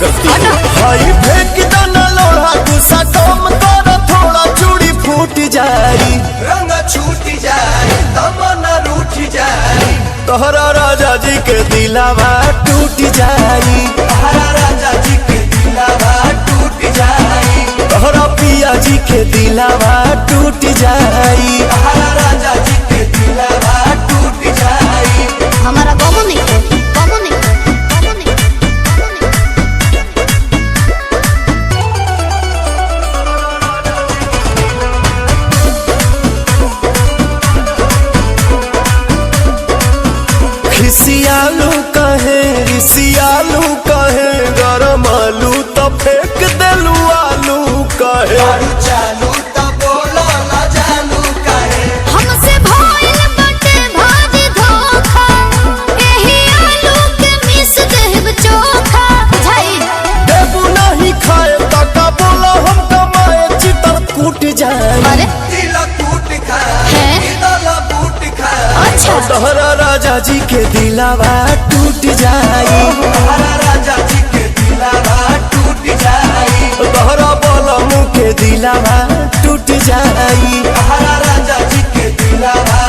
करती है। भाई फेंक दाना लोढ़ा गुस्सा कम कर थोड़ा चूड़ी फूट जाई रंग छूट जाए तमन्ना रूठ जाए तोहरा राजा जी के दिलावा टूट जाई तोहरा राजा जी के दिलावा टूट जाए तोहरा पिया जी के दिलावा टूट जाई तोहरा राजा जी के दिलावा टूट जाए हमारा गमो नहीं गमो नहीं गमो नहीं। खिसियालू कहे रिसियालू कहे गरम आलू तो फेंक देलू आलू कहे दारू चालू तो बोलो ना जानू कहे हमसे भइल बाटे भारी धोखा एही आलू के मिस देब चोखा बुझाई देबू नहीं खाए तका बोला हम कमाए चितर कूट जाए अरे दिल टूट खाए हैं? दिल बूट खाए अच्छा तोहरा राजा जी के दिलावा टूट जाई तोहरा राजा जी के दिलावा टूट जाए तोहरा बलम के दिलावा टूट जाई तोहरा राजा जी के दिलावा